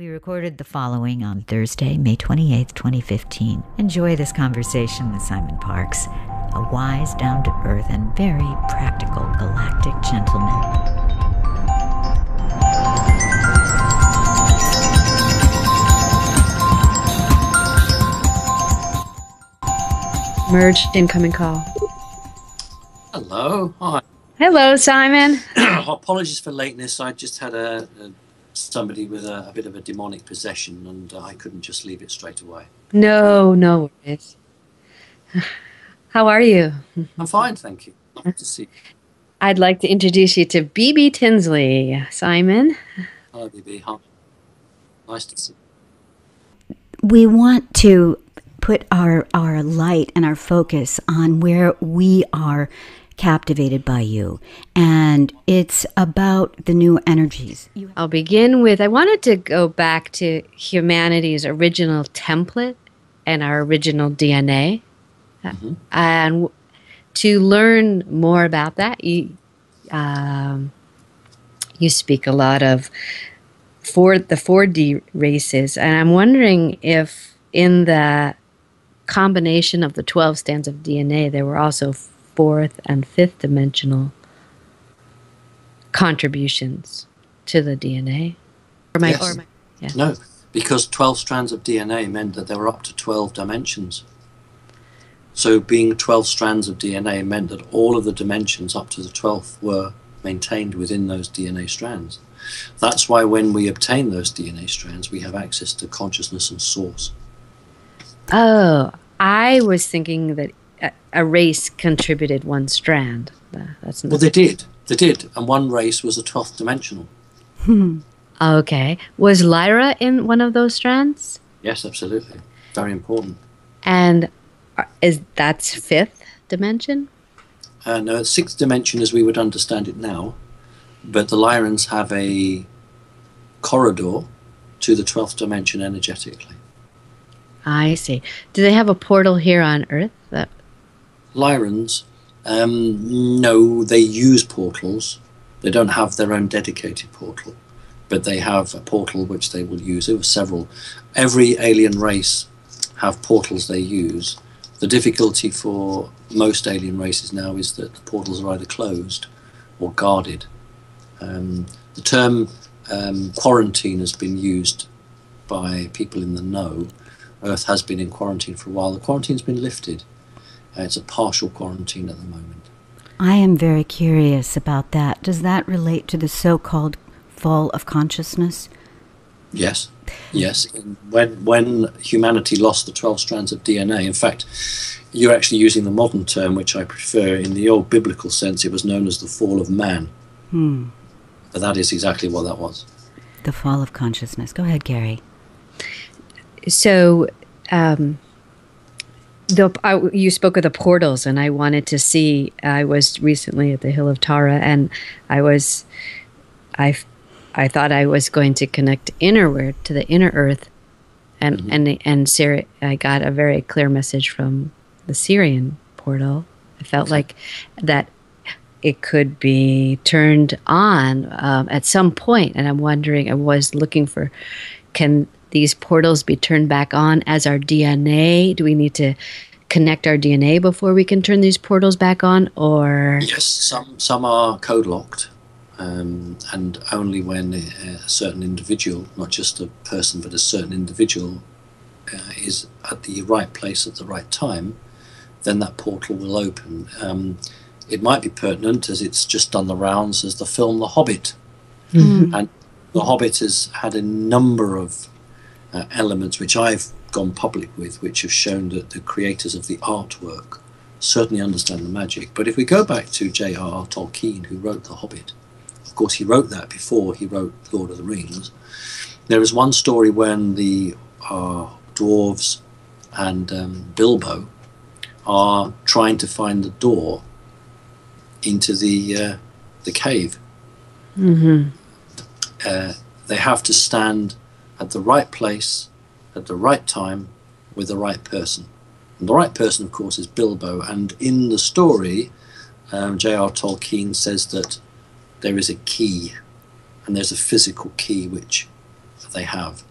We recorded the following on Thursday, May 28th, 2015. Enjoy this conversation with Simon Parkes, a wise, down-to-earth, and very practical galactic gentleman. Merged incoming call. Hello. Hi. Hello, Simon. Apologies for lateness. I just had somebody with a bit of a demonic possession, and I couldn't just leave it straight away. No worries. How are you? I'm fine, thank you. Nice to see you. I'd like to introduce you to BB Tinsley. Simon. Hello, BB. Hi. Nice to see you. We want to put our light and our focus on where we are captivated by you, and it's about the new energies. I'll begin with, I wanted to go back to humanity's original template and our original DNA, and to learn more about that. You speak a lot of the 4D races, and I'm wondering if in the combination of the 12 strands of DNA, there were also fourth and fifth dimensional contributions to the DNA. No, because 12 strands of DNA meant that there were up to 12 dimensions. So being 12 strands of DNA meant that all of the dimensions up to the 12th were maintained within those DNA strands. That's why when we obtain those DNA strands, we have access to consciousness and source. Oh, I was thinking that a race contributed one strand. That's not. Well, they did, and one race was a 12th dimensional. Okay. Was Lyra in one of those strands? Yes, absolutely. Very important. And that's fifth dimension? No, sixth dimension as we would understand it now, but the Lyrans have a corridor to the 12th dimension energetically. I see. Do they have a portal here on Earth? Lyrans, no, they use portals. They don't have their own dedicated portal, but they have a portal which they will use. There were several. Every alien race have portals they use. The difficulty for most alien races now is that the portals are either closed or guarded. The term quarantine has been used by people in the know. Earth has been in quarantine for a while. The quarantine's been lifted. It's a partial quarantine at the moment. I am very curious about that. Does that relate to the so-called fall of consciousness? Yes. When humanity lost the 12 strands of DNA, in fact, you're actually using the modern term, which I prefer. In the old biblical sense, it was known as the fall of man. But that is exactly what that was. The fall of consciousness. Go ahead, Gary. So, you spoke of the portals, and I wanted to see. I was recently at the Hill of Tara, and I thought I was going to connect innerward to the inner Earth, and Syria. I got a very clear message from the Syrian portal. I felt like that it could be turned on at some point, and I'm wondering. I was looking for, can these portals be turned back on as our DNA? Do we need to connect our DNA before we can turn these portals back on? Or yes, some are code locked, and only when a certain individual, not just a person, but a certain individual is at the right place at the right time, then that portal will open. It might be pertinent, as it's just done the rounds, as the film The Hobbit. And The Hobbit has had a number of elements which I've gone public with, which have shown that the creators of the artwork certainly understand the magic. But if we go back to J.R.R. Tolkien, who wrote The Hobbit, of course he wrote that before he wrote Lord of the Rings. There is one story when the dwarves and Bilbo are trying to find the door into the cave. They have to stand at the right place, at the right time, with the right person. And the right person, of course, is Bilbo. And in the story, J.R. Tolkien says that there is a key, and there's a physical key which that they have.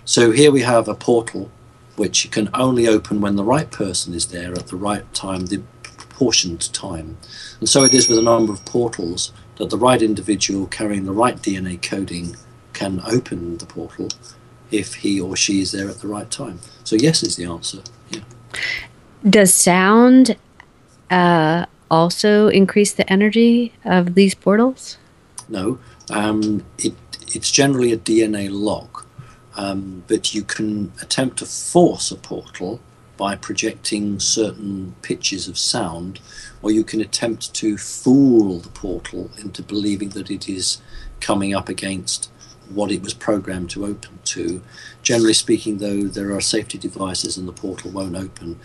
So here we have a portal which can only open when the right person is there at the right time, the proportioned time. And so it is with a number of portals, that the right individual carrying the right DNA coding can open the portal if he or she is there at the right time. So yes is the answer. Yeah. Does sound also increase the energy of these portals? No, it's generally a DNA lock, but you can attempt to force a portal by projecting certain pitches of sound, or you can attempt to fool the portal into believing that it is coming up against what it was programmed to open to. Generally speaking, though, there are safety devices and the portal won't open.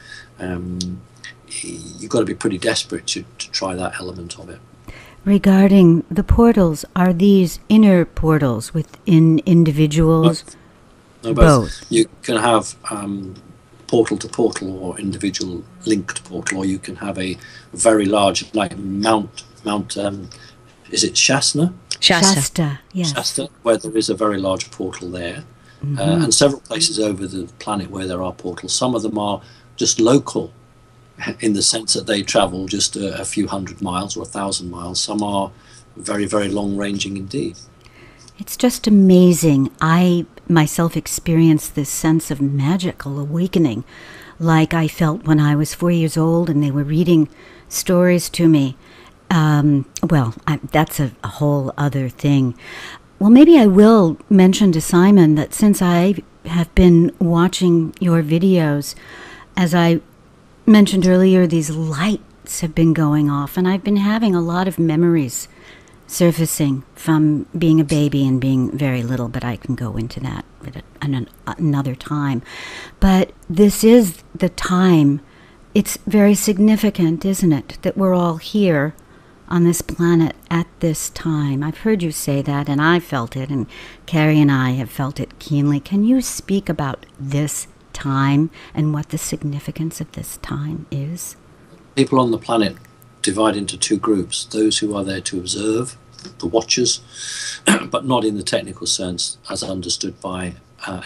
You've got to be pretty desperate to try that element of it. Regarding the portals, are these inner portals within individuals? No, both. You can have portal to portal or individual linked portal, or you can have a very large, like Mount is it Shasta? Shasta, yes. Shasta, where there is a very large portal there. And several places over the planet where there are portals. Some of them are just local in the sense that they travel just a few hundred miles or 1,000 miles. Some are very, very long-ranging indeed. It's just amazing. I myself experienced this sense of magical awakening like I felt when I was 4 years old and they were reading stories to me. That's a whole other thing. Well, maybe I will mention to Simon that since I have been watching your videos, as I mentioned earlier, these lights have been going off, and I've been having a lot of memories surfacing from being a baby and being very little, but I can go into that at another time. But this is the time. It's very significant, isn't it, that we're all here on this planet at this time. I've heard you say that, and I felt it, and Carrie and I have felt it keenly. Can you speak about this time and what the significance of this time is? People on the planet divide into two groups: those who are there to observe, the watchers, but not in the technical sense as understood by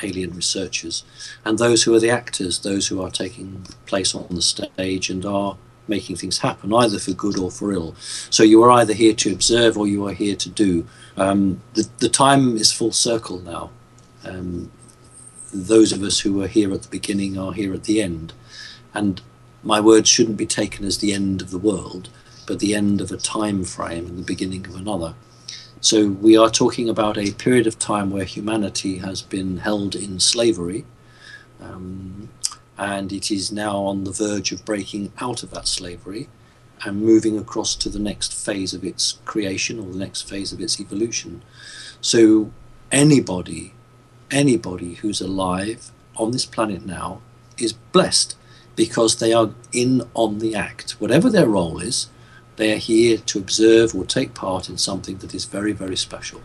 alien researchers, and those who are the actors, those who are taking place on the stage and are making things happen, either for good or for ill. So you are either here to observe or you are here to do. The time is full circle now. Those of us who were here at the beginning are here at the end. And my words shouldn't be taken as the end of the world, but the end of a time frame and the beginning of another. So we are talking about a period of time where humanity has been held in slavery, and it is now on the verge of breaking out of that slavery and moving across to the next phase of its creation or the next phase of its evolution. So anybody who's alive on this planet now is blessed, because they are in on the act. Whatever their role is, they are here to observe or take part in something that is very, very special.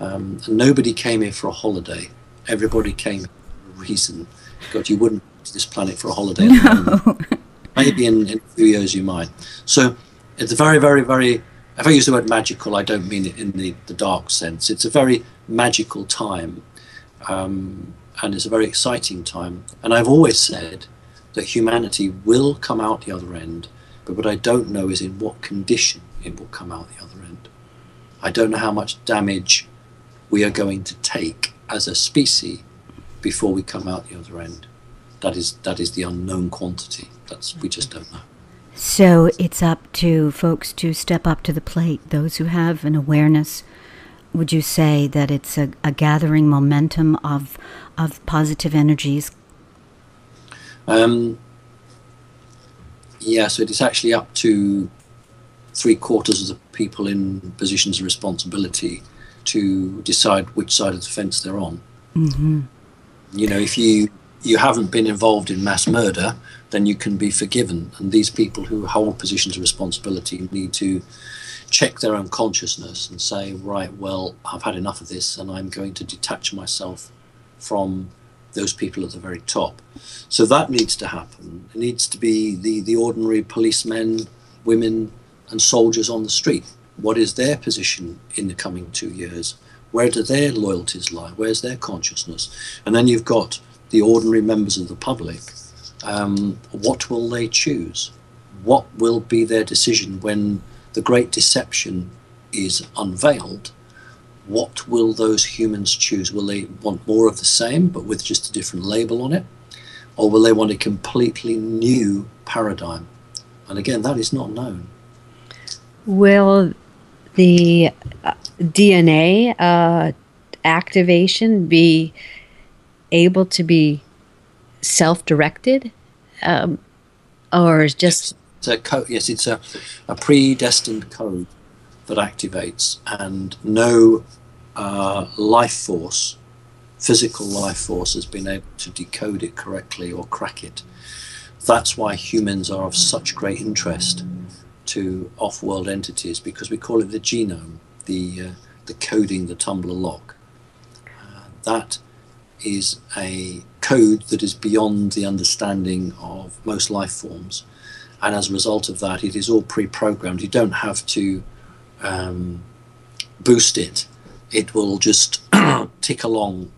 And nobody came here for a holiday. Everybody came for a reason. God, you wouldn't come to this planet for a holiday. No. Maybe in a few years you might. So it's a very, very, very, if I use the word magical, I don't mean it in the dark sense. It's a very magical time. And it's a very exciting time. And I've always said that humanity will come out the other end, but what I don't know is in what condition it will come out the other end. I don't know how much damage we are going to take as a species before we come out the other end. That is the unknown quantity. We just don't know. So it's up to folks to step up to the plate, those who have an awareness. Would you say that it's a gathering momentum of positive energies? Yeah, so it is actually up to 3/4 of the people in positions of responsibility to decide which side of the fence they're on. Mm-hmm. You know, if you haven't been involved in mass murder, then you can be forgiven. And these people who hold positions of responsibility need to check their own consciousness and say, right, well, I've had enough of this and I'm going to detach myself from those people at the very top. So that needs to happen. It needs to be the ordinary policemen, women and soldiers on the street. What is their position in the coming 2 years? Where do their loyalties lie? Where's their consciousness? And then you've got the ordinary members of the public. What will they choose? What will be their decision when the great deception is unveiled? What will those humans choose? Will they want more of the same, but with just a different label on it? Or will they want a completely new paradigm? And again, that is not known. Will the DNA activation be able to be self-directed, or is just it's a code? Yes, it's a predestined code that activates, and no life force, physical life force, has been able to decode it correctly or crack it. That's why humans are of such great interest to off-world entities, because we call it the genome, the coding, the tumbler lock. That is a code that is beyond the understanding of most life forms, and as a result of that, it is all pre-programmed. You don't have to boost it. It will just tick along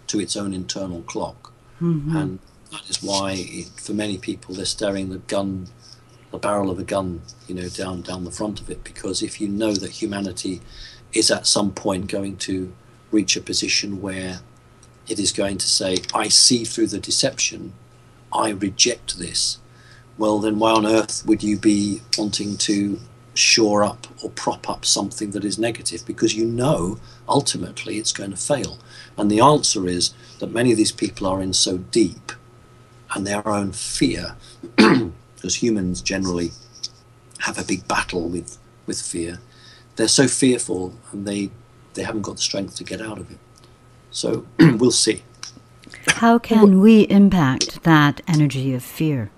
to its own internal clock. And that is why for many people they're staring the barrel of a gun, down the front of it, because if you know that humanity is at some point going to reach a position where it is going to say, I see through the deception, I reject this, well then why on earth would you be wanting to shore up or prop up something that is negative, because ultimately it's going to fail? And the answer is that many of these people are in so deep, and their own fear, because humans generally have a big battle with fear. They're so fearful, and they haven't got the strength to get out of it. So we'll see. How can we impact that energy of fear?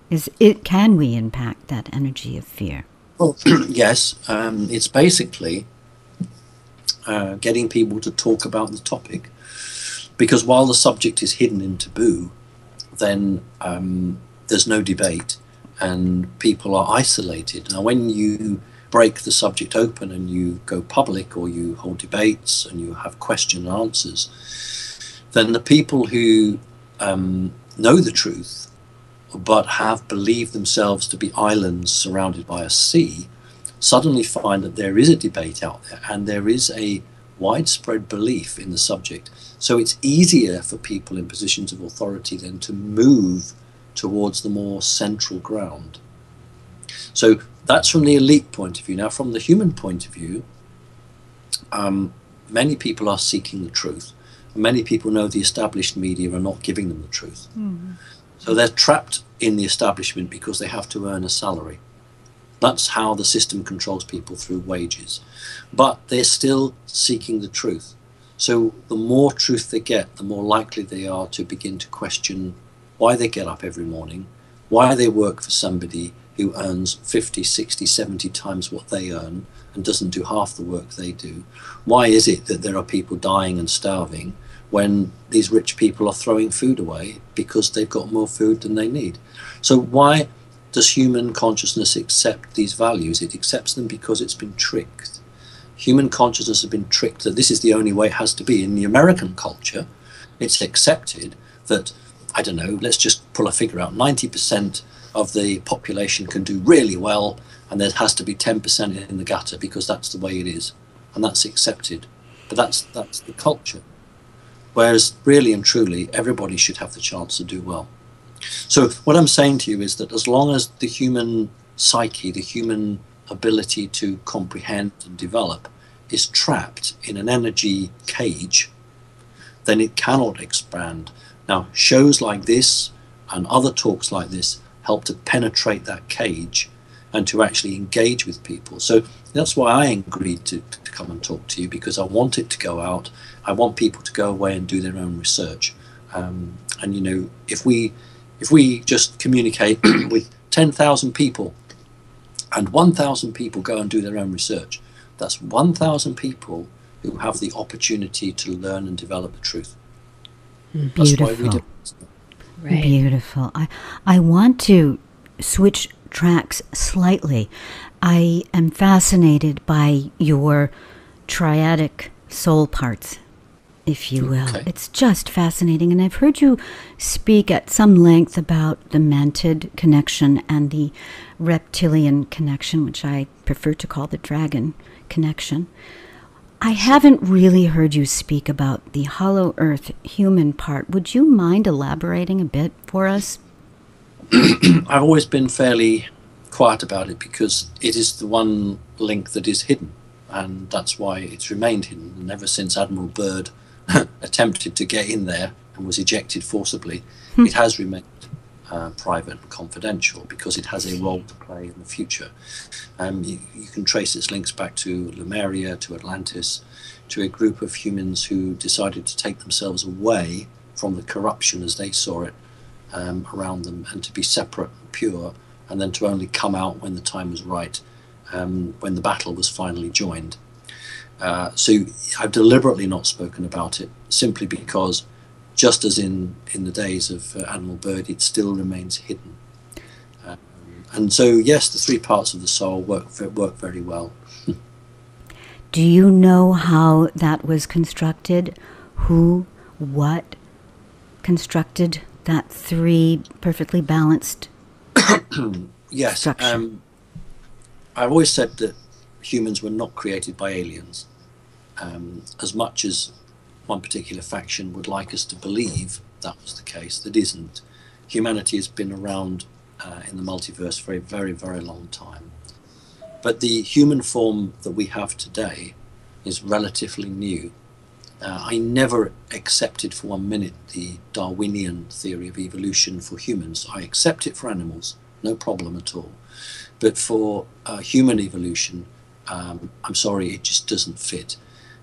Can we impact that energy of fear? Well, yes. It's basically getting people to talk about the topic, because while the subject is hidden in taboo, then there's no debate, and people are isolated. Now, when you break the subject open and you go public, or you hold debates and you have question and answers, then the people who know the truth but have believed themselves to be islands surrounded by a sea suddenly find that there is a debate out there, and there is a widespread belief in the subject. So it's easier for people in positions of authority then to move towards the more central ground. So that's from the elite point of view. Now, from the human point of view, many people are seeking the truth. Many people know the established media are not giving them the truth. So they're trapped in the establishment because they have to earn a salary. That's how the system controls people, through wages. But they're still seeking the truth. So the more truth they get, the more likely they are to begin to question why they get up every morning, why they work for somebody who earns 50, 60, 70 times what they earn and doesn't do half the work they do. Why is it that there are people dying and starving when these rich people are throwing food away because they've got more food than they need? So why does human consciousness accept these values? It accepts them because it's been tricked. Human consciousness has been tricked that this is the only way it has to be. In the American culture, it's accepted that, I don't know, let's just pull a figure out, 90% of the population can do really well, and there has to be 10% in the gutter because that's the way it is, and that's accepted. But that's the culture. Whereas really and truly, everybody should have the chance to do well. So what I'm saying to you is that as long as the human psyche, the human ability to comprehend and develop, is trapped in an energy cage, then it cannot expand. Now, shows like this and other talks like this help to penetrate that cage and to actually engage with people. So that's why I agreed to come and talk to you, because I want it to go out. I want people to go away and do their own research. And you know, if we just communicate with 10,000 people and 1,000 people go and do their own research, that's 1,000 people who have the opportunity to learn and develop the truth. Beautiful. That's why we do it. Right. Beautiful. I want to switch tracks slightly. I am fascinated by your triadic soul parts if you will. Okay. It's just fascinating. And I've heard you speak at some length about the mantid connection and the reptilian connection, which I prefer to call the dragon connection. I haven't really heard you speak about the hollow earth human part. Would you mind elaborating a bit for us? I've always been fairly quiet about it because it is the one link that is hidden, and that's why it's remained hidden. And ever since Admiral Byrd attempted to get in there and was ejected forcibly, it has remained private and confidential because it has a role to play in the future. You can trace its links back to Lemuria, to Atlantis, to a group of humans who decided to take themselves away from the corruption as they saw it around them, and to be separate and pure, and then to only come out when the time was right, when the battle was finally joined. So I've deliberately not spoken about it, simply because, just as in the days of Admiral Byrd, it still remains hidden. And so, yes, the three parts of the soul work very well. Do you know how that was constructed? Who, what constructed that three perfectly balanced Yes. structure? I've always said that humans were not created by aliens. As much as one particular faction would like us to believe that was the case, that isn't. Humanity has been around in the multiverse for a very, very long time. But the human form that we have today is relatively new. I never accepted for 1 minute the Darwinian theory of evolution for humans. I accept it for animals, no problem at all. But for human evolution, I'm sorry, it just doesn't fit.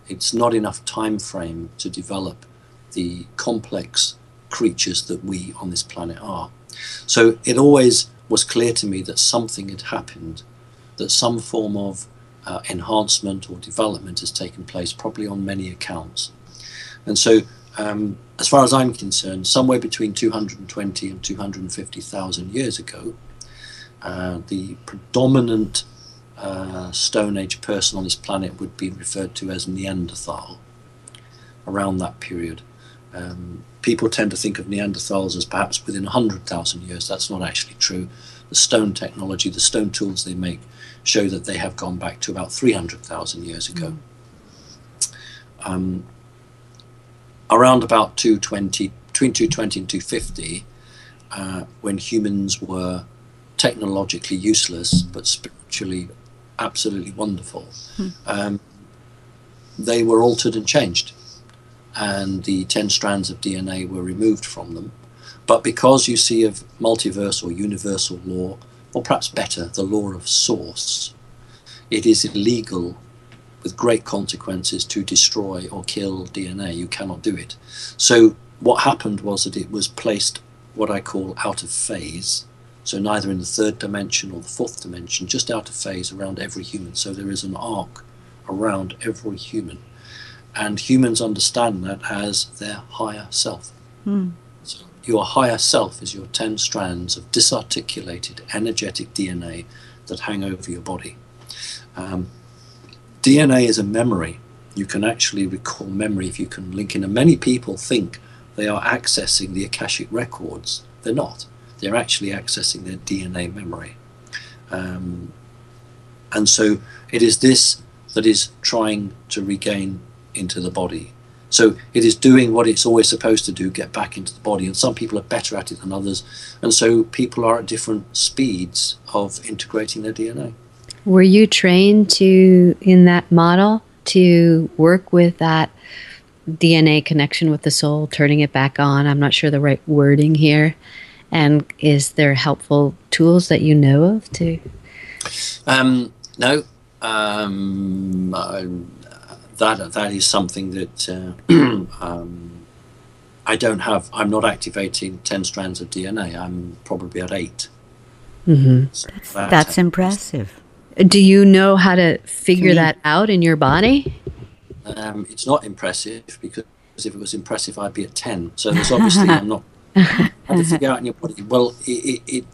It's not enough time frame to develop the complex creatures that we on this planet are. So it always was clear to me that something had happened, that some form of enhancement or development has taken place, probably on many accounts. And so, as far as I'm concerned, somewhere between 220 and 250,000 years ago, the predominant Stone Age person on this planet would be referred to as Neanderthal. Around that period, people tend to think of Neanderthals as perhaps within 100,000 years. That's not actually true. The stone technology, the stone tools they make, show that they have gone back to about 300,000 years ago. Around about 220, between 220 and 250, when humans were technologically useless but spiritually absolutely wonderful, they were altered and changed, and the 10 strands of DNA were removed from them. But because you see of multiverse or universal law, or perhaps better, the law of source, it is illegal with great consequences to destroy or kill DNA. You cannot do it. So what happened was that it was placed what I call out of phase, so neither in the third dimension or the fourth dimension, just out of phase around every human. So there is an arc around every human, and humans understand that as their higher self. So your higher self is your 10 strands of disarticulated energetic DNA that hang over your body. DNA is a memory. You can actually recall memory if you can link in. And many people think they are accessing the Akashic records. They're not. They're actually accessing their DNA memory. And so it is this that is trying to regain into the body. So it is doing what it's always supposed to do, get back into the body. And some people are better at it than others. And so people are at different speeds of integrating their DNA. Were you trained to, in that model, to work with that DNA connection with the soul, turning it back on? I'm not sure the right wording here. And is there helpful tools that you know of to? No. That is something that I don't have. I'm not activating 10 strands of DNA. I'm probably at 8. Mm-hmm. So That's impressive. Do you know how to figure that out in your body? It's not impressive, because if it was impressive, I'd be at 10. So there's obviously I'm not. How to figure out in your body? Well, it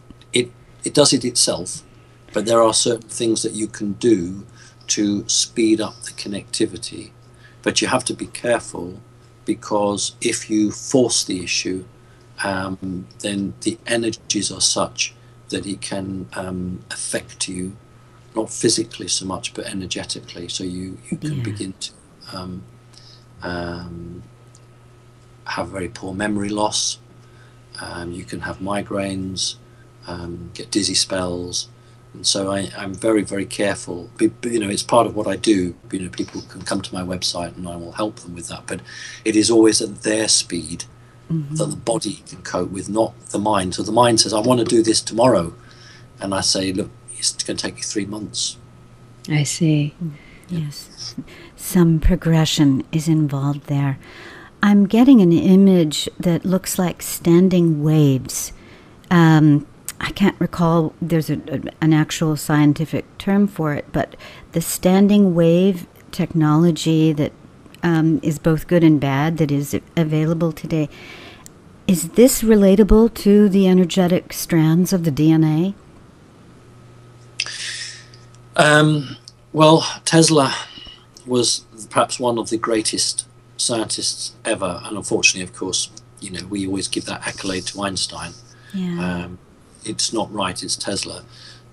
does it itself, but there are certain things that you can do to speed up the connectivity. But you have to be careful because if you force the issue, then the energies are such that it can affect you, not physically so much, but energetically. So you can begin to have very poor memory loss. You can have migraines, get dizzy spells. And so I'm very, very careful. You know, it's part of what I do. You know, people can come to my website and I will help them with that. But it is always at their speed that the body can cope with, not the mind. So the mind says, I want to do this tomorrow. And I say, look, it's going to take you 3 months. I see. Yes. Some progression is involved there. I'm getting an image that looks like standing waves. I can't recall, there's an actual scientific term for it, but the standing wave technology that is both good and bad that is available today, is this relatable to the energetic strands of the DNA? Well, Tesla was perhaps one of the greatest scientists ever, and unfortunately, of course, you know, we always give that accolade to Einstein. Yeah. It's not right, it's Tesla.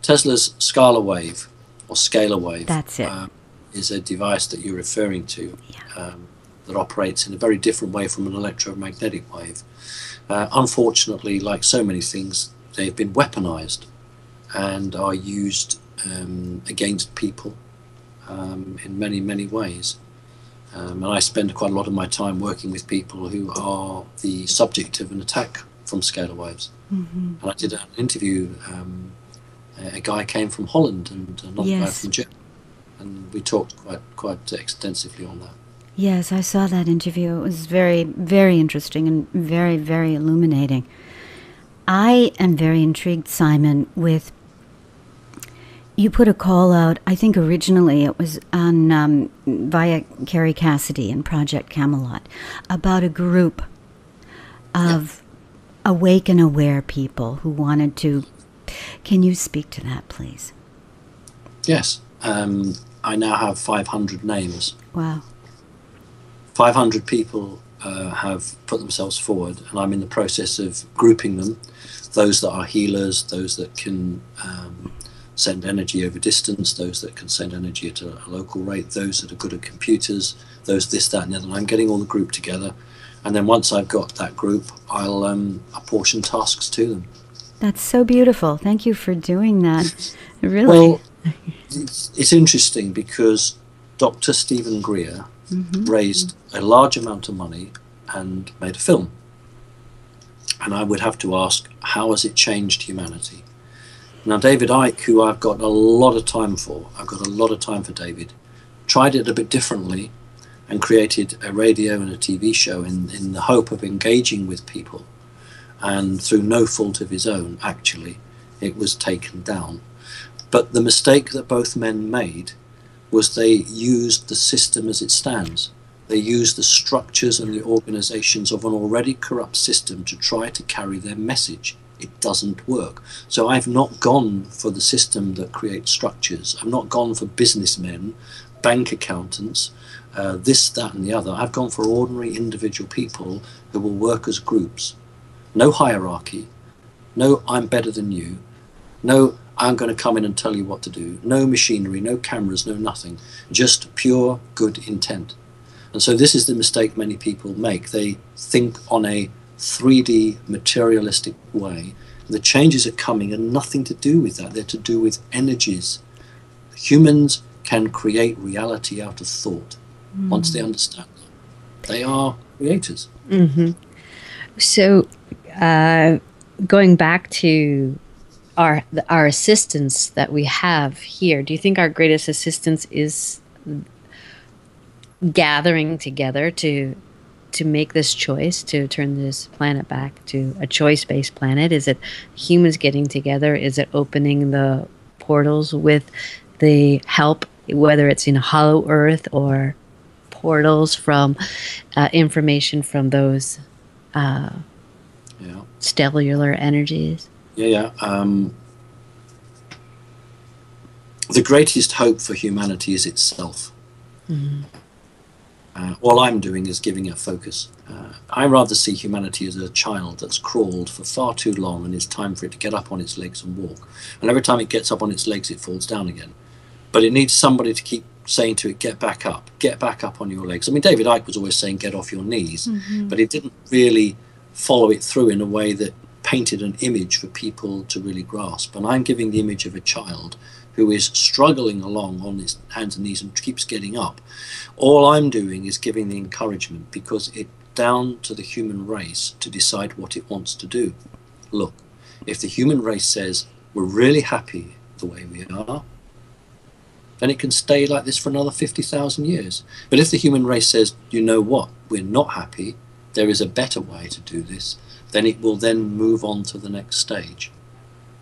Tesla's scalar wave, or scalar wave, That's it. is a device that you're referring to, that operates in a very different way from an electromagnetic wave. Unfortunately, like so many things, they've been weaponized and are used against people in many, many ways. And I spend quite a lot of my time working with people who are the subject of an attack from scalar waves. And I did an interview, a guy came from Holland and another guy from Germany, and we talked quite extensively on that. Yes, I saw that interview. It was very, very interesting and very, very illuminating. I am very intrigued, Simon, with, you put a call out, I think originally it was on via Carrie Cassidy and Project Camelot, about a group of awake and aware people who wanted to. Can you speak to that, please? Yes. I now have 500 names. Wow. 500 people have put themselves forward, and I'm in the process of grouping them. Those that are healers, those that can send energy over distance, those that can send energy at a local rate, those that are good at computers, those this, that, and the other. And I'm getting all the group together, and then once I've got that group, I'll apportion tasks to them. That's so beautiful. Thank you for doing that. Really. Well, it's interesting because Dr. Stephen Greer raised a large amount of money and made a film. And I would have to ask, how has it changed humanity? Now, David Icke, who I've got a lot of time for, I've got a lot of time for David, tried it a bit differently and created a radio and a TV show in the hope of engaging with people. And through no fault of his own, actually, it was taken down. But the mistake that both men made was they used the system as it stands. They used the structures and the organizations of an already corrupt system to try to carry their message. It doesn't work. So I've not gone for the system that creates structures. I've not gone for businessmen, bank accountants, this, that, and the other. I've gone for ordinary individual people who will work as groups. No hierarchy. No, I'm better than you. No, I'm going to come in and tell you what to do. No machinery, no cameras, no nothing. Just pure good intent. And so this is the mistake many people make. They think on a 3D materialistic way. The changes are coming and nothing to do with that. They're to do with energies. Humans can create reality out of thought once they understand that. They are creators. So going back to our assistance that we have here, do you think our greatest assistance is gathering together to make this choice, to turn this planet back to a choice-based planet? Is it humans getting together? Is it opening the portals with the help, whether it's in Hollow Earth or portals from information from those stellar energies? The greatest hope for humanity is itself. All I'm doing is giving it focus. I rather see humanity as a child that's crawled for far too long, and it's time for it to get up on its legs and walk. And every time it gets up on its legs, it falls down again. But it needs somebody to keep saying to it, get back up on your legs. I mean, David Icke was always saying, get off your knees, but he didn't really follow it through in a way that painted an image for people to really grasp. And I'm giving the image of a child who is struggling along on his hands and knees and keeps getting up. All I'm doing is giving the encouragement, because it's down to the human race to decide what it wants to do. Look, if the human race says, we're really happy the way we are, then it can stay like this for another 50,000 years. But if the human race says, you know what, we're not happy, there is a better way to do this, then it will then move on to the next stage.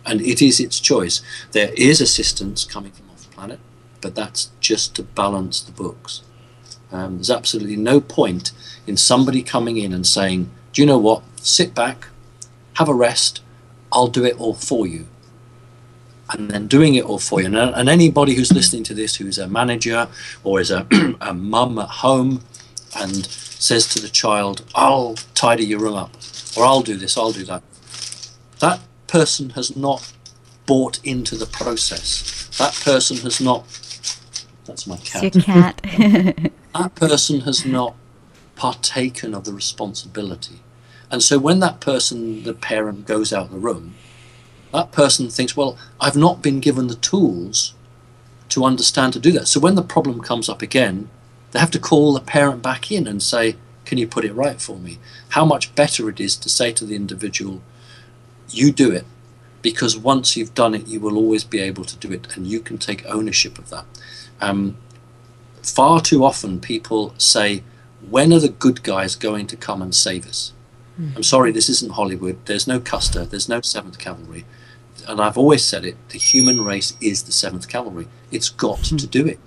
And it is its choice. There is assistance coming from off planet, but that's just to balance the books. There's absolutely no point in somebody coming in and saying, do you know what, sit back, have a rest, I'll do it all for you. And then doing it all for you. And anybody who's listening to this, who's a manager or is a mum at home and says to the child, I'll tidy your room up, or I'll do this, I'll do that, that person has not bought into the process. That person has not, that's my cat. It's your cat. That person has not partaken of the responsibility. And so when that person, the parent, goes out the room, that person thinks, well, I've not been given the tools to understand to do that. So when the problem comes up again, they have to call the parent back in and say, can you put it right for me? How much better it is to say to the individual, you do it, because once you've done it, you will always be able to do it, and you can take ownership of that. Far too often people say, when are the good guys going to come and save us? I'm sorry, this isn't Hollywood. There's no Custer, there's no 7th Cavalry. And I've always said it, the human race is the 7th Cavalry. It's got to do it.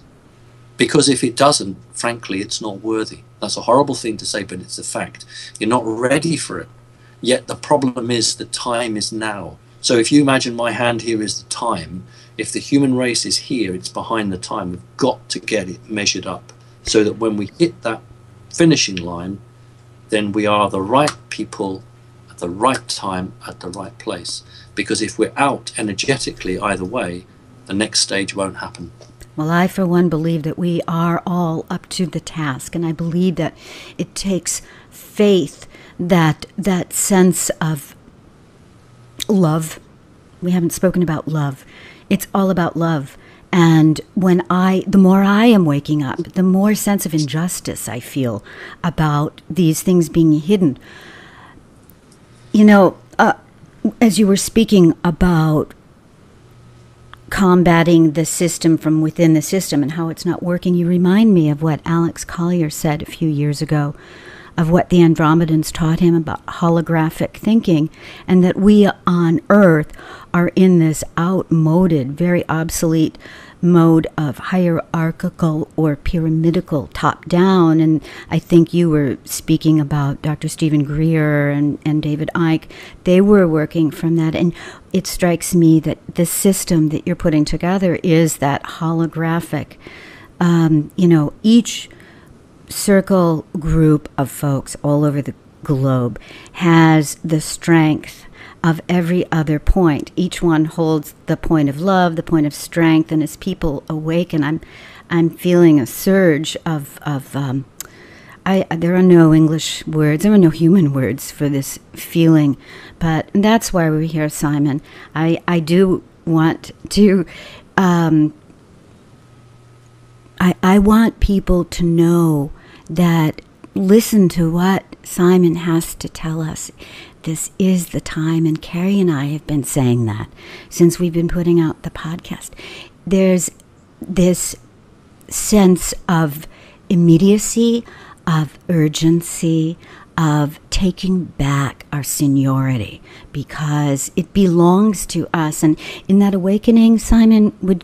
Because if it doesn't, frankly, it's not worthy. That's a horrible thing to say, but it's a fact. You're not ready for it. Yet the problem is the time is now. So if you imagine my hand here is the time, if the human race is here, it's behind the time. We've got to get it measured up so that when we hit that finishing line, then we are the right people at the right time at the right place. Because if we're out energetically either way, the next stage won't happen. Well, I, for one, believe that we are all up to the task, and I believe that it takes faith, that sense of love. We haven't spoken about love. It's all about love. And the more I am waking up, the more sense of injustice I feel about these things being hidden. You know, as you were speaking about combating the system from within the system and how it's not working, you remind me of what Alex Collier said a few years ago, of what the Andromedans taught him about holographic thinking, and that we on Earth are in this outmoded, very obsolete mode of hierarchical or pyramidal top-down. And I think you were speaking about Dr. Stephen Greer and David Icke. They were working from that. And it strikes me that the system that you're putting together is that holographic, each circle group of folks all over the globe has the strength of every other point. Each one holds the point of love, the point of strength, and as people awaken, I'm feeling a surge of there are no English words, there are no human words for this feeling, but that's why we're here, Simon. I do want to I want people to know that, listen to what Simon has to tell us. This is the time, and Carrie and I have been saying that since we've been putting out the podcast. There's this sense of immediacy, of urgency, of taking back our seniority, because it belongs to us. And in that awakening, Simon,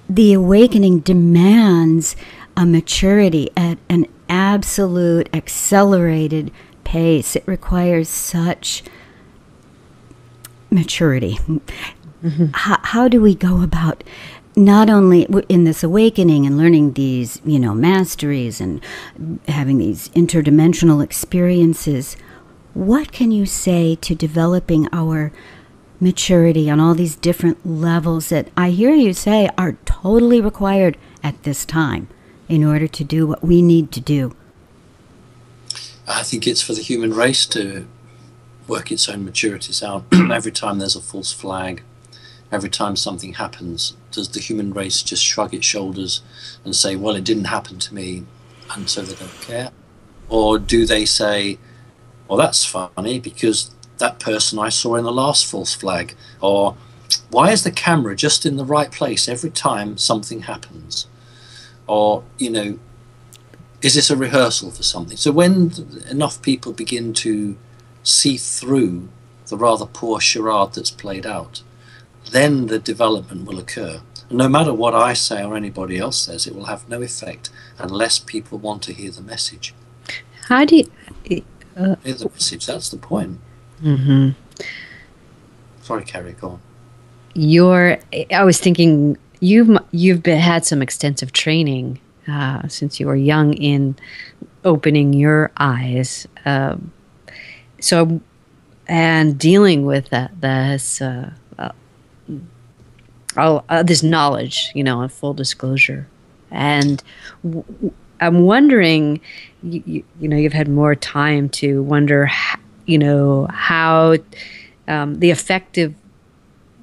the awakening demands a maturity at an absolute accelerated pace. It requires such maturity. Mm-hmm. How do we go about not only in this awakening and learning these, masteries and having these interdimensional experiences, what can you say to developing our maturity on all these different levels that I hear you say are totally required at this time in order to do what we need to do? I think it's for the human race to work its own maturities out. Every time there's a false flag, every time something happens, does the human race just shrug its shoulders and say, well, it didn't happen to me, and so they don't care? Or do they say, well, that's funny because that person I saw in the last false flag? Or why is the camera just in the right place every time something happens? Or, is this a rehearsal for something? So when enough people begin to see through the rather poor charade that's played out, then the development will occur. And no matter what I say or anybody else says, it will have no effect unless people want to hear the message. How do you... hear the message, that's the point. Mm-hmm. Sorry, Carrie, go on. I was thinking you've had some extensive training since you were young in opening your eyes. And dealing with this this knowledge, in full disclosure. And I'm wondering, you've had more time to wonder, how the effective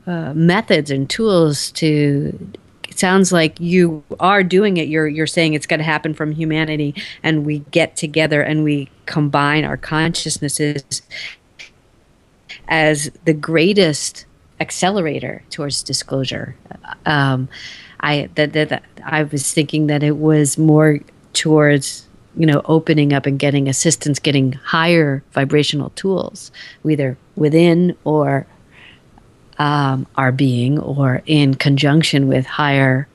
methods and tools to. It sounds like you are doing it. You're saying it's going to happen from humanity, and we get together and we combine our consciousnesses as the greatest accelerator towards disclosure. I was thinking that it was more towards opening up and getting assistance, getting higher vibrational tools, either within or our being, or in conjunction with higher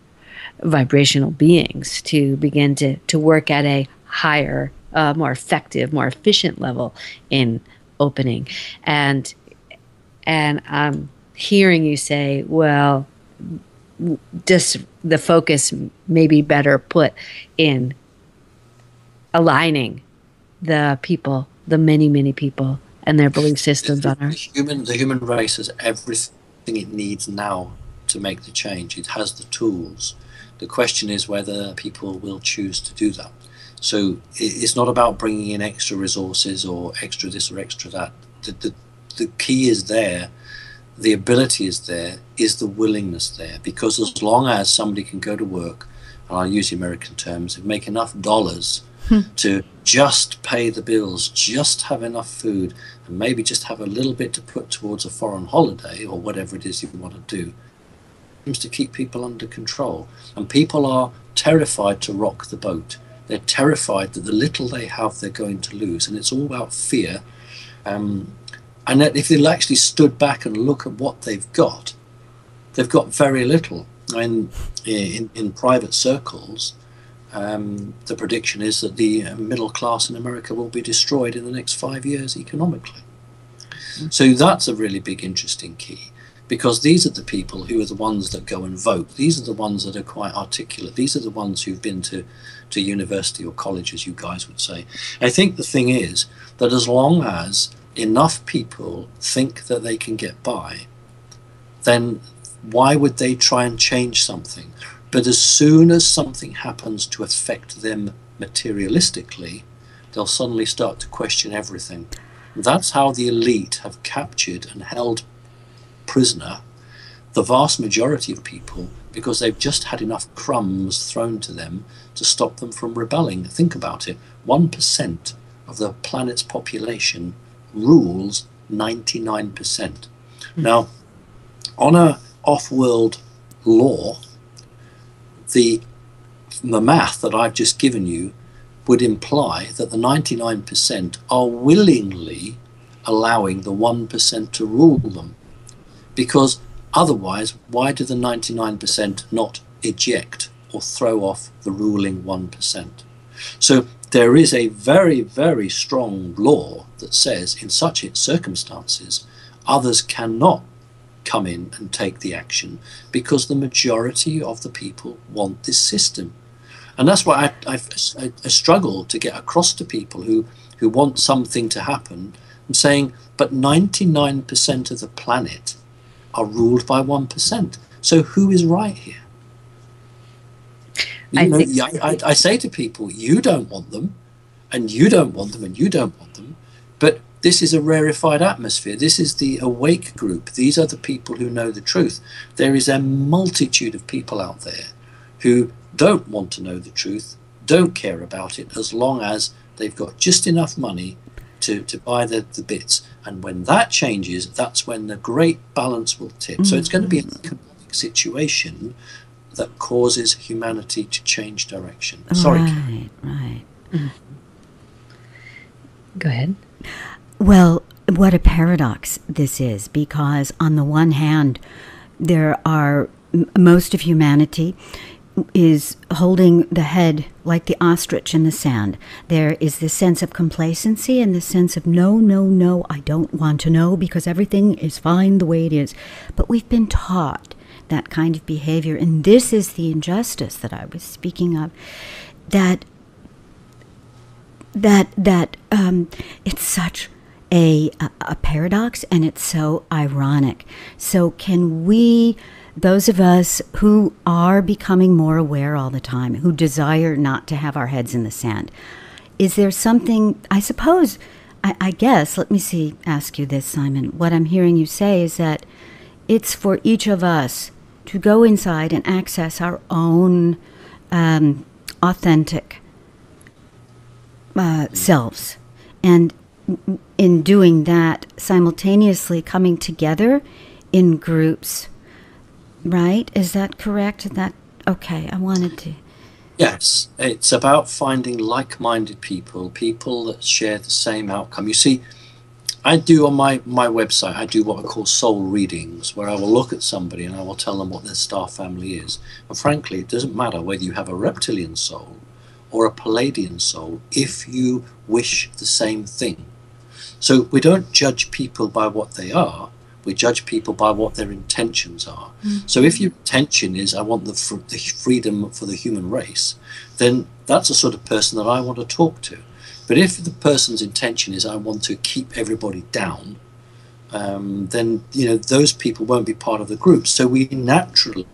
vibrational beings, to begin to work at a higher, more effective, more efficient level in opening. And I'm hearing you say, well, just the focus may be better put in aligning the people, the many, many people, and their belief systems on Earth. The human race has everything it needs now to make the change. It has the tools. The question is whether people will choose to do that. So it's not about bringing in extra resources or extra this or extra that. The key is there. The ability is there. Is the willingness there? Because as long as somebody can go to work, and I'll use the American terms, and make enough dollars to just pay the bills, just have enough food, and maybe just have a little bit to put towards a foreign holiday or whatever it is you want to do, seems to keep people under control. And people are terrified to rock the boat. They're terrified that the little they have they're going to lose, and it's all about fear. And that if they actually stood back and look at what they've got very little. I mean, in private circles, the prediction is that the middle class in America will be destroyed in the next 5 years economically. So that's a really big, interesting key, because these are the people who are the ones that go and vote. These are the ones that are quite articulate. These are the ones who've been to university or college, as you guys would say. I think the thing is that as long as enough people think that they can get by, then why would they try and change something? But as soon as something happens to affect them materialistically, they'll suddenly start to question everything. That's how the elite have captured and held prisoner the vast majority of people, because they've just had enough crumbs thrown to them to stop them from rebelling. Think about it. 1% of the planet's population rules 99%. Now, on a off-world law, the math that I've just given you would imply that the 99% are willingly allowing the 1% to rule them. Because otherwise, why do the 99% not eject or throw off the ruling 1%? So there is a very, very strong law that says in such circumstances, others cannot come in and take the action, because the majority of the people want this system. And that's why I struggle to get across to people who want something to happen, and saying, but 99% of the planet are ruled by 1%. So who is right here? I say to people, you don't want them, and you don't want them, and you don't want them, but this is a rarefied atmosphere. This is the awake group. These are the people who know the truth. There is a multitude of people out there who don't want to know the truth, don't care about it, as long as they've got just enough money to buy the bits. And when that changes, that's when the great balance will tip. Mm-hmm. So it's going to be an economic situation that causes humanity to change direction. Sorry. Right. Go ahead. Well, what a paradox this is, because on the one hand, most of humanity is holding the head like the ostrich in the sand. There is this sense of complacency and this sense of no, I don't want to know because everything is fine the way it is. But we've been taught that kind of behavior, and this is the injustice that I was speaking of, that it's such a paradox, and it's so ironic. So can we, those of us who are becoming more aware all the time, who desire not to have our heads in the sand, is there something, I suppose, I guess, let me ask you this, Simon. What I'm hearing you say is that it's for each of us to go inside and access our own authentic selves. And in doing that, simultaneously coming together in groups, right? Is that correct? Okay, I wanted to... Yes, it's about finding like-minded people that share the same outcome. You see, I do on my website, I do what I call soul readings, where I will look at somebody and I will tell them what their star family is. And frankly, it doesn't matter whether you have a reptilian soul or a Palladian soul if you wish the same thing. So we don't judge people by what they are, we judge people by what their intentions are. Mm-hmm. So if your intention is, I want the freedom for the human race, then that's the sort of person that I want to talk to. But if the person's intention is, I want to keep everybody down, then those people won't be part of the group. So we naturally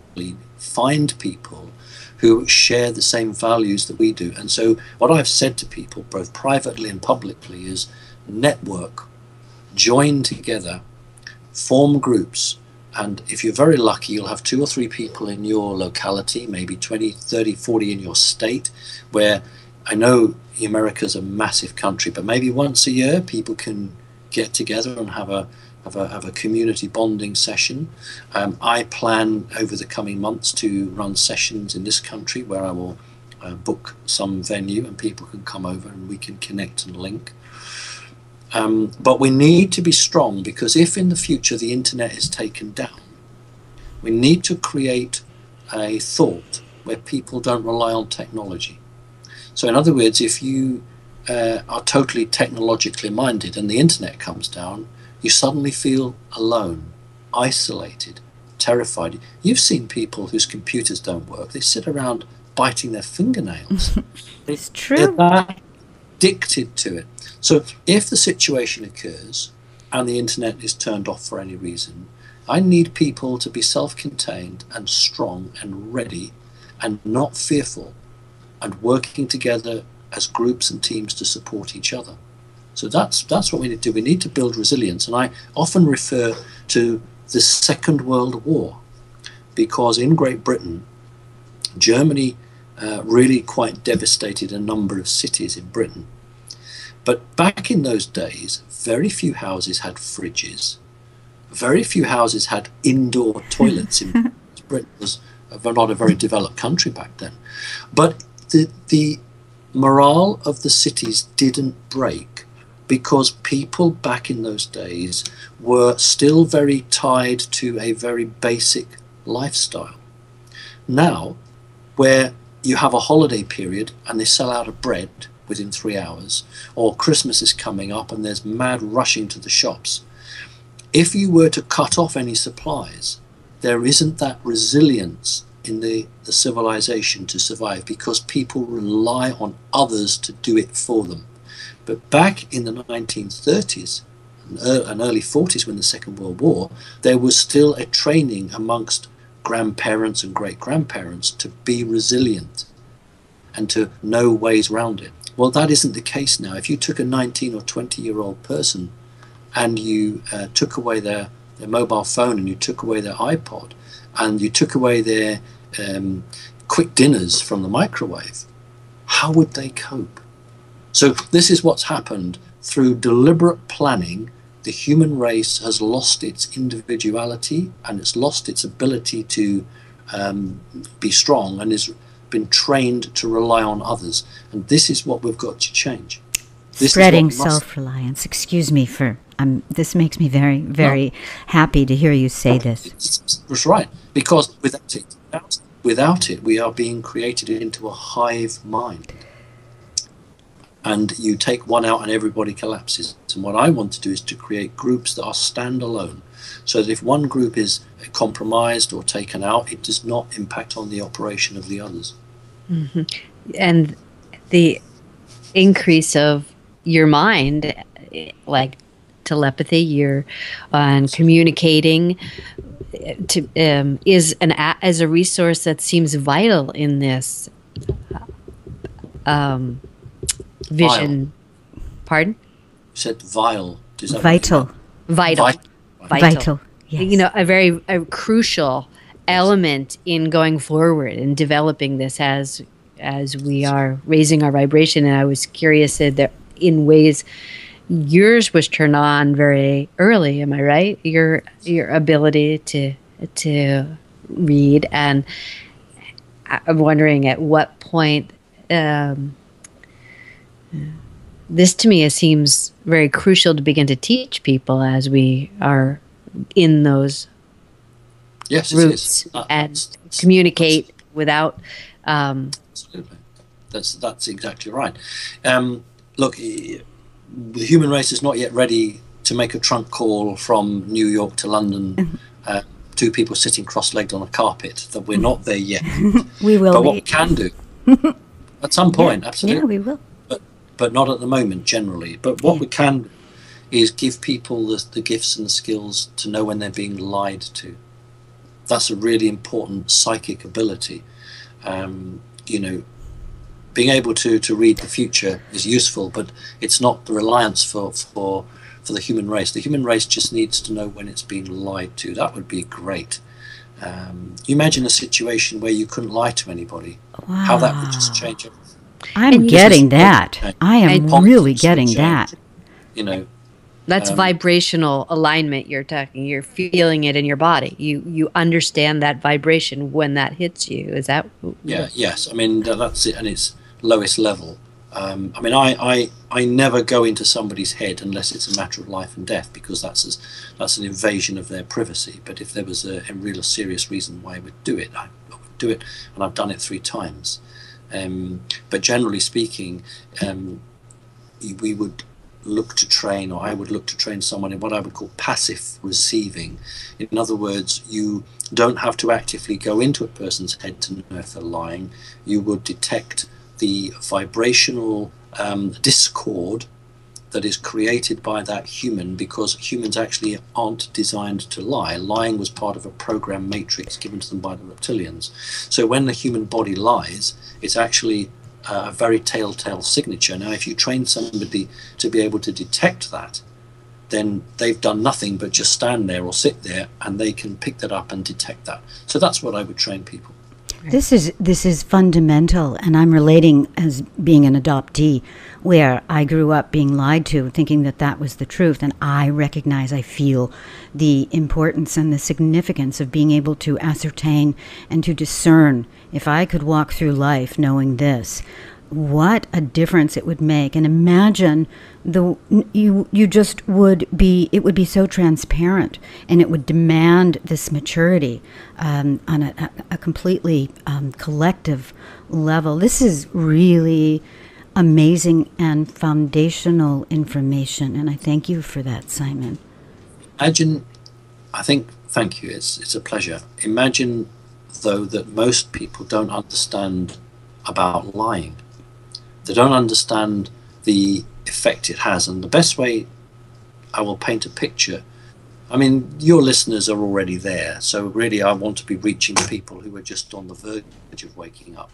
find people who share the same values that we do. And so what I've said to people, both privately and publicly, is network, join together, form groups. And if you're very lucky, you'll have 2 or 3 people in your locality, maybe 20, 30, 40 in your state, where I know America's a massive country, but maybe once a year people can get together and have a community bonding session. I plan over the coming months to run sessions in this country where I will book some venue and people can come over and we can connect and link. But we need to be strong, because if in the future the internet is taken down, we need to create a thought where people don't rely on technology. So in other words, if you are totally technologically minded and the internet comes down, you suddenly feel alone, isolated, terrified. You've seen people whose computers don't work. They sit around biting their fingernails. It's true. They're that addicted to it. So if the situation occurs and the internet is turned off for any reason, I need people to be self-contained and strong and ready and not fearful, and working together as groups and teams to support each other. So that's what we need to do. We need to build resilience. And I often refer to the Second World War, because in Great Britain, Germany really quite devastated a number of cities in Britain. But back in those days, very few houses had fridges. Very few houses had indoor toilets in Britain. It was not a very developed country back then. But the morale of the cities didn't break, because people back in those days were still very tied to a very basic lifestyle. Now, where you have a holiday period and they sell out of bread within 3 hours, or Christmas is coming up and there's mad rushing to the shops, If you were to cut off any supplies, there isn't that resilience in the civilization to survive, because people rely on others to do it for them. But back in the 1930s and early 40s, when the Second World War, there was still a training amongst grandparents and great-grandparents to be resilient and to know ways around it. Well, that isn't the case now. If you took a 19 or 20-year-old person and you took away their mobile phone, and you took away their iPod, and you took away their quick dinners from the microwave, how would they cope? So this is what's happened. Through deliberate planning, the human race has lost its individuality, and it's lost its ability to be strong, and has been trained to rely on others. And this is what we've got to change. Spreading self-reliance. Excuse me for... this makes me very, very happy to hear you say this. That's right. Because without it, we are being created into a hive mind. And you take one out and everybody collapses. And what I want to do is to create groups that are standalone, so that if one group is compromised or taken out, it does not impact on the operation of the others. Mm-hmm. And the increase of your mind, like telepathy, you're communicating, is as a resource that seems vital in this vision. Vile. Pardon? You said vile. Vital. Vital. Yes. You know, a crucial element in going forward and developing this as we are raising our vibration. And I was curious that in ways yours was turned on very early. Am I right? Your ability to read, and I'm wondering at what point. This to me seems very crucial to begin to teach people as we are in those roots and communicate without. Absolutely, that's exactly right. Look, the human race is not yet ready to make a trunk call from New York to London. Two people sitting cross-legged on a carpet. That we're not there yet. We will. But what we can do at some point, absolutely. Yeah, we will. But not at the moment, generally. But what we can do is give people the gifts and the skills to know when they're being lied to. That's a really important psychic ability. You know, being able to read the future is useful, but it's not the reliance for the human race. The human race just needs to know when it's being lied to. That would be great. You imagine a situation where you couldn't lie to anybody. Wow. How that would just change everything. I'm getting that. I am really getting that. You know, that's vibrational alignment. You're talking. You're feeling it in your body. You understand that vibration when that hits you. Is that? Yeah. Yes. I mean, that's it, and it's lowest level. I mean, I never go into somebody's head unless it's a matter of life and death, because that's an invasion of their privacy. But if there was a real serious reason why I would do it, I would do it, and I've done it 3 times. But generally speaking, we would look to train, or I would look to train someone in what I would call passive receiving. In other words, you don't have to actively go into a person's head to know if they're lying. You would detect the vibrational discord that is created by that human, because humans actually aren't designed to lie. Lying was part of a program matrix given to them by the reptilians. So when the human body lies, it's actually a very telltale signature. Now, if you train somebody to be able to detect that, then they've done nothing but just stand there or sit there, and they can pick that up and detect that. So that's what I would train people. This is fundamental, and I'm relating as being an adoptee, where I grew up being lied to, thinking that was the truth, and I recognize, I feel the importance and the significance of being able to ascertain and to discern. If I could walk through life knowing this, what a difference it would make. And imagine you just would be, it would be so transparent, and it would demand this maturity on a completely collective level. This is really amazing and foundational information, and I thank you for that, Simon. Imagine, I think, thank you, it's a pleasure. Imagine, though, that most people don't understand about lying. They don't understand the effect it has. And the best way I will paint a picture, I mean, your listeners are already there, so really I want to be reaching people who are just on the verge of waking up.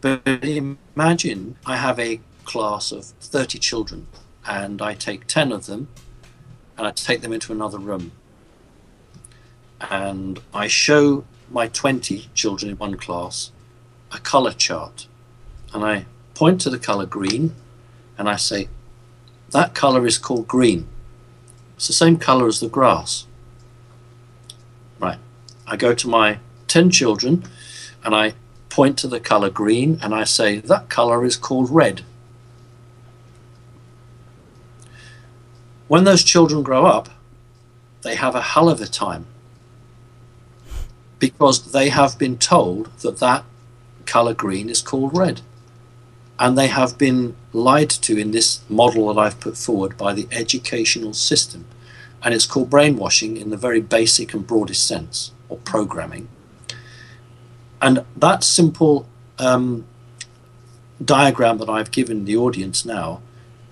But imagine I have a class of 30 children, and I take 10 of them and I take them into another room, and I show my 20 children in one class a color chart, and I point to the color green and I say, that color is called green. It's the same color as the grass. Right. I go to my 10 children and I point to the color green and I say, that color is called red. When those children grow up, they have a hell of a time, because they have been told that that color green is called red. And they have been lied to in this model that I've put forward by the educational system. And it's called brainwashing in the very basic and broadest sense, or programming. And that simple diagram that I've given the audience now,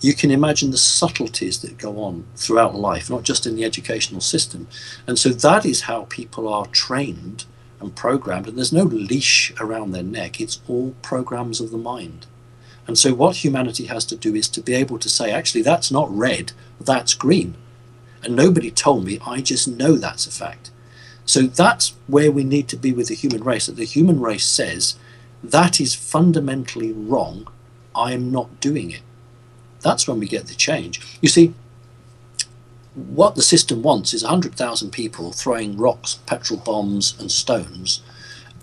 you can imagine the subtleties that go on throughout life, not just in the educational system. And so that is how people are trained and programmed. And there's no leash around their neck. It's all programs of the mind. And so what humanity has to do is to be able to say, actually, that's not red, that's green. And nobody told me, I just know that's a fact. So that's where we need to be with the human race, that the human race says, that is fundamentally wrong, I'm not doing it. That's when we get the change. You see, what the system wants is 100,000 people throwing rocks, petrol bombs and stones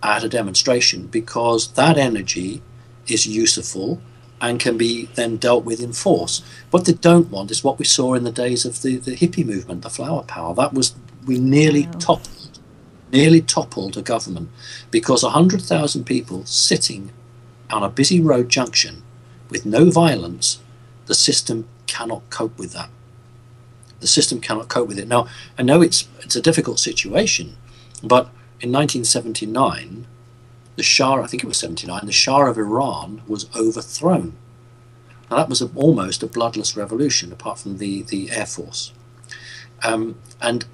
at a demonstration, because that energy is useful and can be then dealt with in force. What they don't want is what we saw in the days of the hippie movement, the flower power. That was, we nearly toppled a government, because 100,000 people sitting on a busy road junction with no violence, the system cannot cope with that. The system cannot cope with it. Now, I know it's a difficult situation, but in 1979, the Shah, I think it was 79, the Shah of Iran was overthrown. Now that was almost a bloodless revolution, apart from the Air Force. And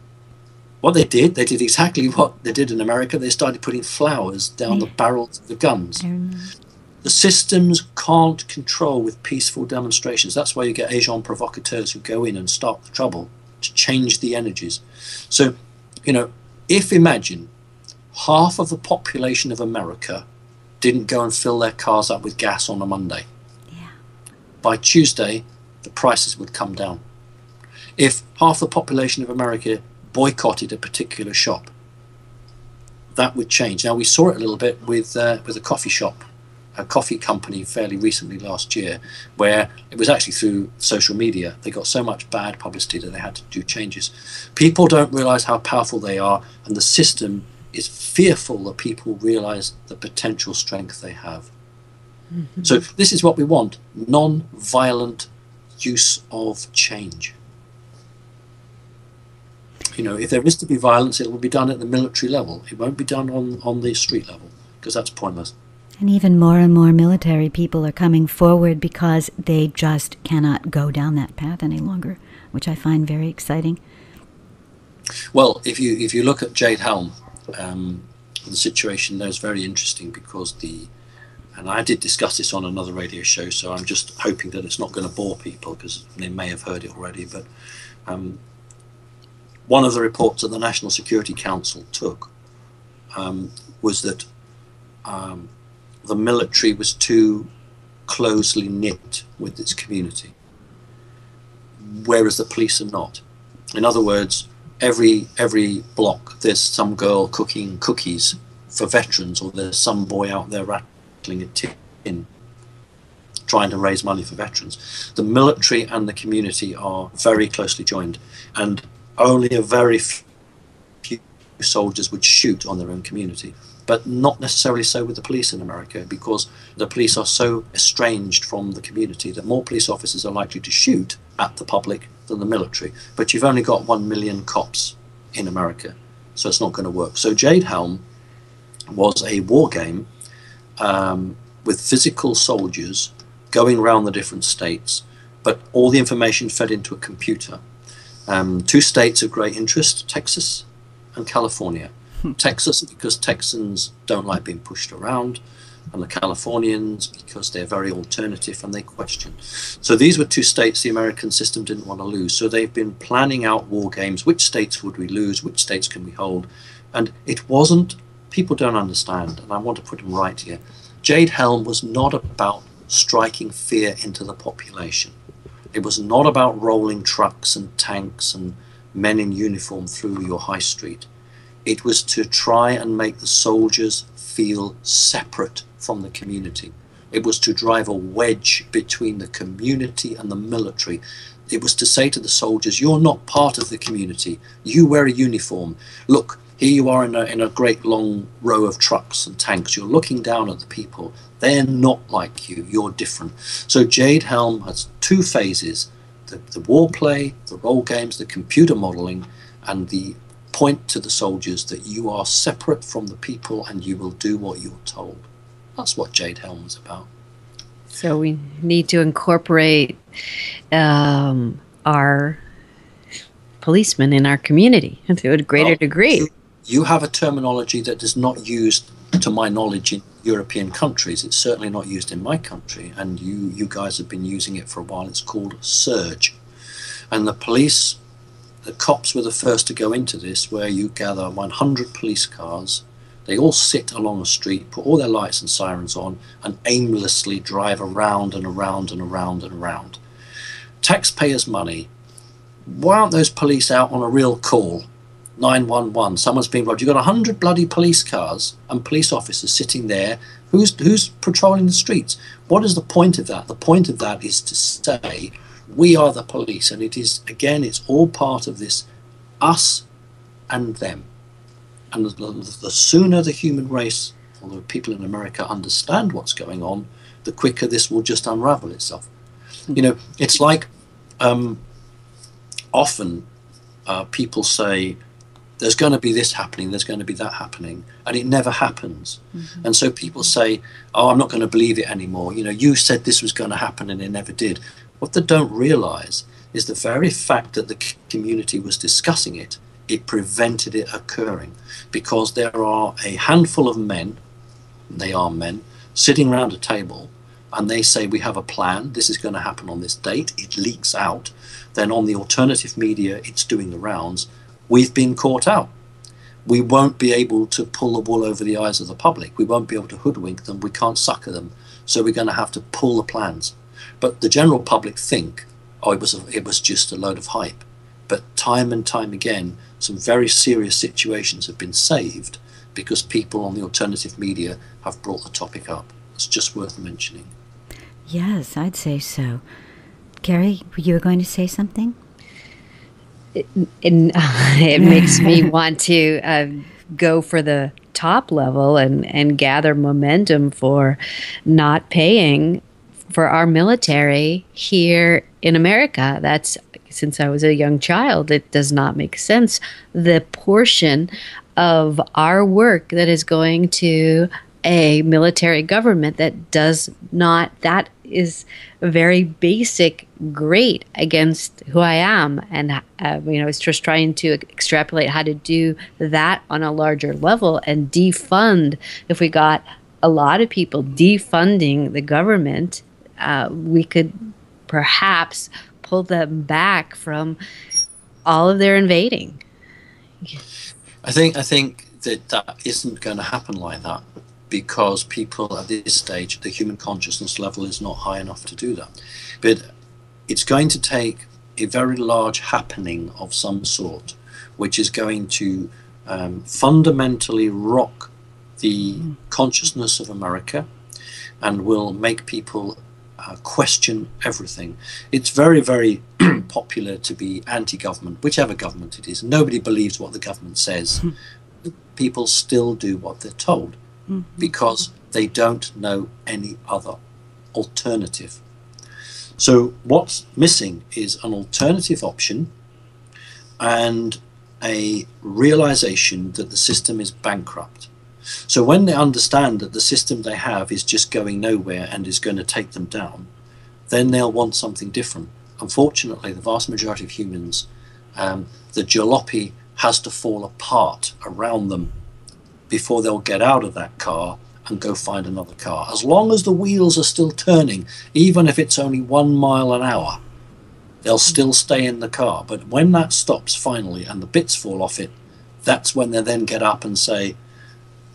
what they did exactly what they did in America. They started putting flowers down the barrels of the guns. The systems can't control with peaceful demonstrations. That's why you get agents provocateurs who go in and start the trouble, to change the energies. So, you know, if imagine half of the population of America didn't go and fill their cars up with gas on a Monday, by Tuesday, the prices would come down. If half the population of America boycotted a particular shop, that would change. Now, we saw it a little bit with a coffee shop, a coffee company fairly recently last year, where it was actually through social media. They got so much bad publicity that they had to do changes. People don't realize how powerful they are, and the system is fearful that people realize the potential strength they have. Mm-hmm. So this is what we want: non-violent use of change. You know, if there is to be violence, it will be done at the military level. It won't be done on the street level, because that's pointless. And even more and more military people are coming forward because they just cannot go down that path any longer, which I find very exciting. Well, if you look at Jade Helm, the situation there is very interesting, because and I did discuss this on another radio show, so I'm just hoping that it's not going to bore people, because they may have heard it already, but one of the reports that the National Security Council took was that the military was too closely knit with its community, whereas the police are not. In other words, every block there's some girl cooking cookies for veterans, or there's some boy out there rattling a tin trying to raise money for veterans. The military and the community are very closely joined, and only a very few soldiers would shoot on their own community, but not necessarily so with the police in America, because the police are so estranged from the community that more police officers are likely to shoot at the public than the military, but you've only got 1 million cops in America, so it's not going to work. So Jade Helm was a war game with physical soldiers going around the different states, but all the information fed into a computer. 2 states of great interest, Texas and California. Texas because Texans don't like being pushed around, and the Californians because they're very alternative and they question. So these were 2 states the American system didn't want to lose. So they've been planning out war games. Which states would we lose? Which states can we hold? And it wasn't, people don't understand, and I want to put them right here. Jade Helm was not about striking fear into the population. It was not about rolling trucks and tanks and men in uniform through your high street. It was to try and make the soldiers feel separate from the community. It was to drive a wedge between the community and the military. It was to say to the soldiers, you're not part of the community. You wear a uniform. Look, here you are in a great long row of trucks and tanks. You're looking down at the people. They're not like you. You're different. So Jade Helm has 2 phases, the war play, the role games, the computer modeling, and the point to the soldiers that you are separate from the people and you will do what you're told. That's what Jade Helm was about. So we need to incorporate our policemen in our community to a greater degree. You have a terminology that is not used, to my knowledge, in European countries. It's certainly not used in my country, and you guys have been using it for a while. It's called surge. And the police, the cops were the first to go into this, where you gather 100 police cars. They all sit along a street, put all their lights and sirens on, and aimlessly drive around and around and around and around. Taxpayers' money. Why aren't those police out on a real call? 911, someone's been robbed. You've got 100 bloody police cars and police officers sitting there. Who's patrolling the streets? What is the point of that? The point of that is to say, we are the police. And it is, again, it's all part of this us and them. And the sooner the human race, or the people in America, understand what's going on, the quicker this will just unravel itself. You know, it's like often people say, there's going to be this happening, there's going to be that happening, and it never happens. Mm-hmm. And so people say, oh, I'm not going to believe it anymore. You know, you said this was going to happen and it never did. What they don't realize is the very fact that the community was discussing it, it prevented it occurring, because there are a handful of men, they are men, sitting around a table, and they say, we have a plan, this is going to happen on this date, it leaks out, then on the alternative media, it's doing the rounds. We've been caught out. We won't be able to pull the wool over the eyes of the public. We won't be able to hoodwink them. We can't sucker them. So we're going to have to pull the plans. But the general public think, oh, it was just a load of hype. But time and time again, some very serious situations have been saved because people on the alternative media have brought the topic up. It's just worth mentioning. Yes, I'd say so. Gary, you were going to say something? It makes me want to go for the top level and gather momentum for not paying for our military here in America. That's, since I was a young child, it does not make sense. The portion of our work that is going to a military government that does not, that is very basic, great against who I am. And, it's just trying to extrapolate how to do that on a larger level and defund. If we got a lot of people defunding the government, we could perhaps pull them back from all of their invading. I think that isn't going to happen like that, because people at this stage, the human consciousness level is not high enough to do that. But it's going to take a very large happening of some sort, which is going to fundamentally rock the consciousness of America and will make people question everything. It's very, very popular to be anti-government, whichever government it is. Nobody believes what the government says. People still do what they're told. Because they don't know any other alternative. So what's missing is an alternative option and a realization that the system is bankrupt. So when they understand that the system they have is just going nowhere and is going to take them down, then they'll want something different. Unfortunately, the vast majority of humans, the jalopy has to fall apart around them before they'll get out of that car and go find another car. As long as the wheels are still turning, even if it's only 1 mile an hour, they'll still stay in the car. But when that stops finally and the bits fall off it, that's when they then get up and say,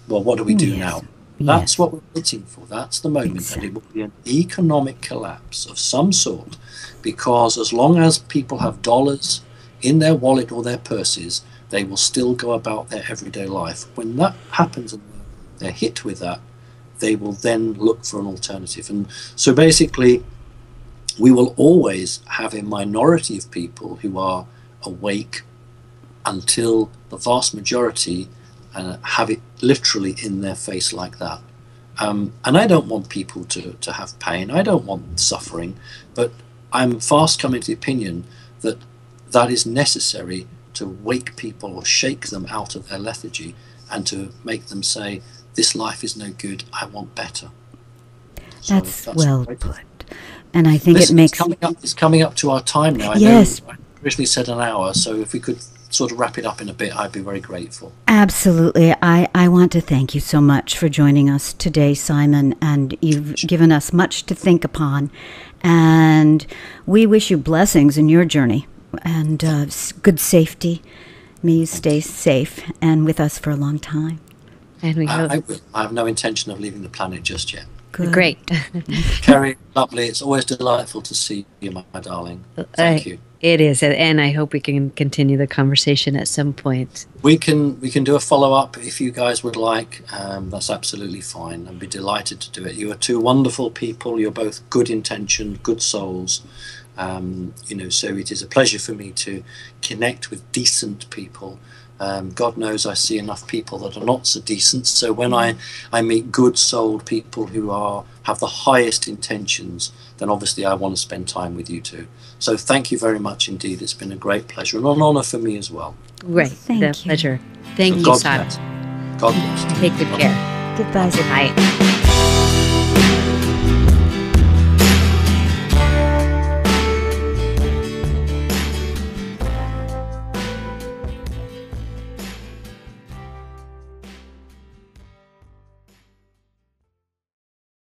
well, what do we do now? That's what we're waiting for. That's the moment. Exactly. And it will be an economic collapse of some sort, because as long as people have dollars in their wallet or their purses, they will still go about their everyday life. When that happens and they're hit with that, they will then look for an alternative. And so basically, we will always have a minority of people who are awake until the vast majority have it literally in their face like that. And I don't want people to have pain. I don't want suffering. But I'm fast coming to the opinion that that is necessary to wake people or shake them out of their lethargy and to make them say, this life is no good, I want better. So that's well put. And I think Listen, it makes... It's coming up to our time now. Yes. I know I originally said an hour, so if we could sort of wrap it up in a bit, I'd be very grateful. Absolutely. I want to thank you so much for joining us today, Simon, and you've given us much to think upon. And we wish you blessings in your journey and good safety. May you stay safe and with us for a long time. And we hope. I will. I have no intention of leaving the planet just yet. Good. Great. Kerry, lovely. It's always delightful to see you, my darling. Thank you. It is, and I hope we can continue the conversation at some point. We can do a follow-up if you guys would like. That's absolutely fine. I'd be delighted to do it. You are two wonderful people. You're both good intentioned, good souls. So it is a pleasure for me to connect with decent people. God knows I see enough people that are not so decent. So when I meet good-souled people who have the highest intentions, then obviously I want to spend time with you too. So thank you very much indeed. It's been a great pleasure and an honor for me as well. Great. Thank you. Pleasure. Thank you, God Simon. bless. God bless. Take good care. Goodbye. Good night.